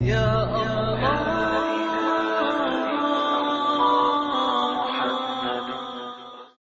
يا الله.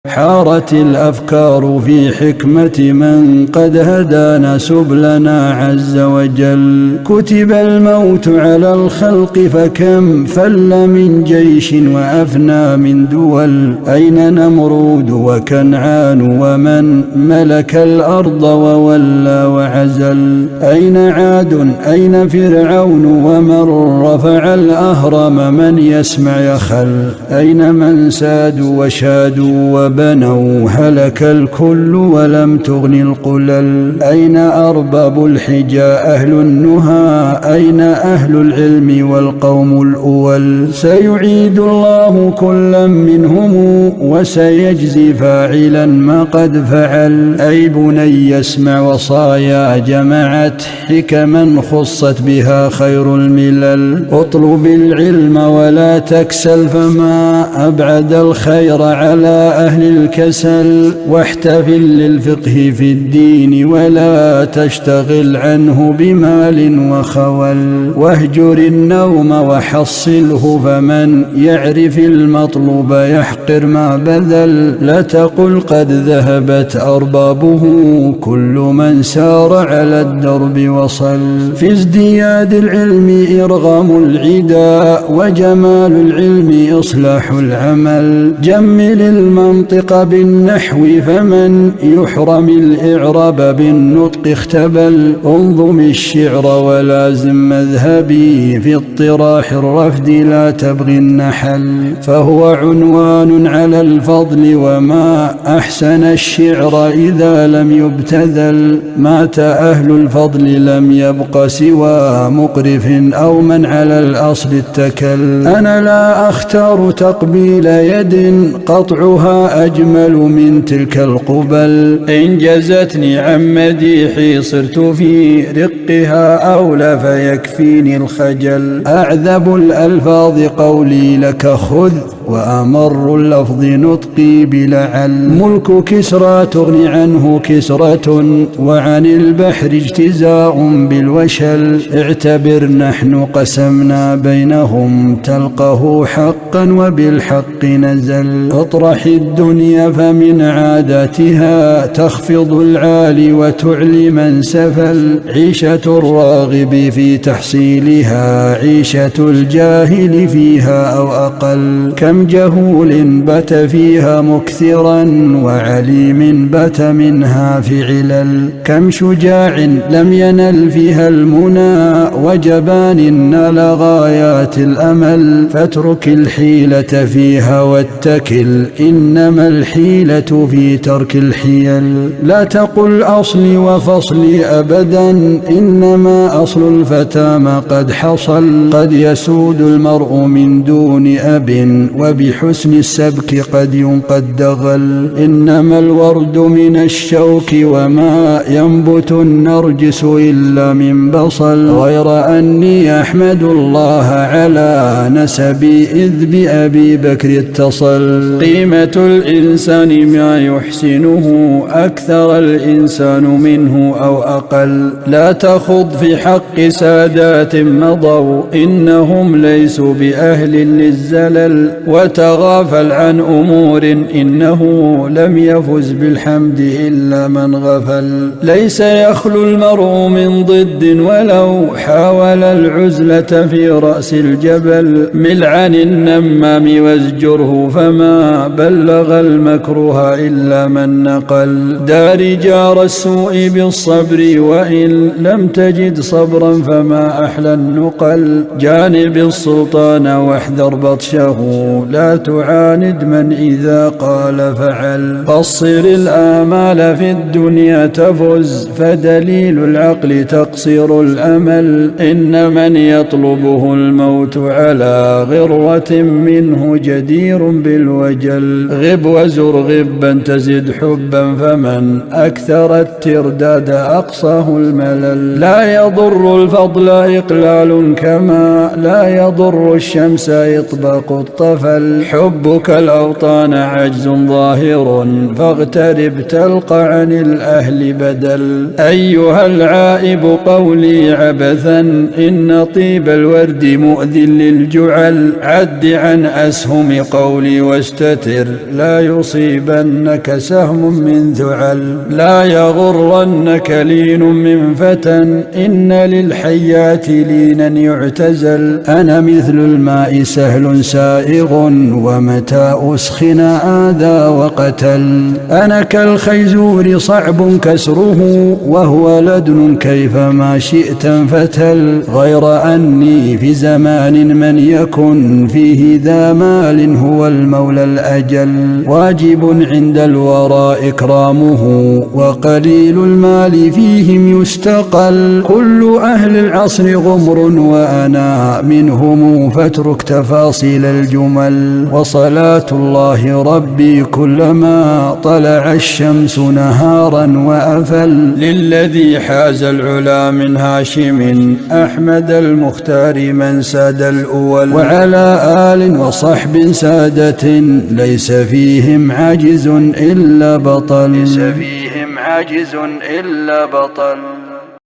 حارت الأفكار في حكمة من قد هدانا سبلنا عز وجل. كتب الموت على الخلق فكم فل من جيش وأفنى من دول. أين نمرود وكنعان ومن ملك الأرض وولى وعزل. أين عاد أين فرعون ومن رفع الأهرم من يسمع يخل. أين من سادوا وشادوا بنوا هلك الكل ولم تغن القلل. أين أرباب الحجى أهل النهى أين أهل العلم والقوم الأول. سيعيد الله كلا منهم وسيجزي فاعلا ما قد فعل. أي بني اسمع وصايا جمعت حكما خصت بها خير الملل. اطلب العلم ولا تكسل فما أبعد الخير على أهل الكسل. واحتفل للفقه في الدين ولا تشتغل عنه بمال وخول. واهجر النوم وحصله فمن يعرف المطلوب يحقر ما بذل. لا تقل قد ذهبت أربابه كل من سار على الدرب وصل. في ازدياد العلم إرغام العدا وجمال العلم إصلاح العمل. جمل المنطق بالنحو فمن يحرم الإعراب بالنطق اختبل. انظم الشعر ولازم مذهبي في اطراح الرفد لا تبغي النحل. فهو عنوان على الفضل وما أحسن الشعر إذا لم يبتذل. مات أهل الفضل لم يبق سوى مقرف أو من على الأصل اتكل. أنا لا أختار تقبيل يد قطعها أجمل من تلك القبل. إن جزتني عن مديحي صرت في رقها أولى فيكفيني الخجل. أعذب الألفاظ قولي لك خذ وأمر اللفظ نطقي بلعل. ملك كسرى تغني عنه كسرة وعن البحر اجتزاء بالوشل. اعتبر نحن قسمنا بينهم تلقه حقا وبالحق نزل. اطرح الدنيا فمن عاداتها تخفض العالي وتعلي من سفل. عيشة الراغب في تحصيلها عيشة الجاهل فيها أو أقل. كم جهول بت فيها مكثرا وعليم بت منها في علل. كم شجاع لم ينل فيها المنى وجبان نال غايات الأمل. فاترك الحيلة فيها واتكل إنما الحيلة في ترك الحيل. لا تقل أصلي وفصلي أبدا إنما أصل الفتى ما قد حصل. قد يسود المرء من دون أب وبحسن السبك قد ينقى الدغل. إنما الورد من الشوك وما ينبت النرجس إلا من بصل. غير أني أحمد الله على نسبي إذ بأبي بكر اتصل. قيمة الإنسان ما يحسنه أكثر الإنسان منه أو أقل. لا تخض في حق سادات مضوا إنهم ليسوا بأهل للزلل. وتغافل عن أمور إنه لم يفز بالحمد إلا من غفل. ليس يخلو المرء من ضد ولو حاول العزلة في رأس الجبل. مل عن النمام وازجره فما بلغ المكروه إلا من نقل. دار جار السوء بالصبر وإن لم تجد صبرا فما أحلى النقل. جانب السلطان واحذر بطشه لا تعاند من إذا قال فعل. قصر الآمال في الدنيا تفز فدليل العقل تقصير الأمل. إن من يطلبه الموت على غرة منه جدير بالوجل. غب وزر غبا تزد حبا، فمن أكثر الترداد أقصاه الملل. لا يضر الفضل إقلال كما لا يضر الشمس إطباق الطفل. حبك الأوطان عجز ظاهر، فاغترب تلقى عن الأهل بدل. أيها العائب قولي عبثا، إن طيب الورد مؤذ للجعل. عد عن أسهم قولي واستتر، لا يصيبنك سهم من ذعل. لا يغرنك لين من فتى، إن للحيات لينا يعتزل. أنا مثل الماء سهل سائغ، ومتى أسخن آذى وقتل. أنا كالخيزور صعب كسره، وهو لدن كيفما شئت انفتل. غير أني في زمان من يكن فيه ذا مال هو المولى الأجل. واجب عند الورى إكرامه، وقليل المال فيهم يستقل. كل أهل العصر غمر وأنا منهم، فاترك تفاصيل الجمل. وصلاة الله ربي كلما طلع الشمس نهارا وأفل، للذي حاز العلا من هاشم أحمد المختار من ساد الأول. وعلى آل وصحب سادة ليس فيهم عاجز إلا بطل.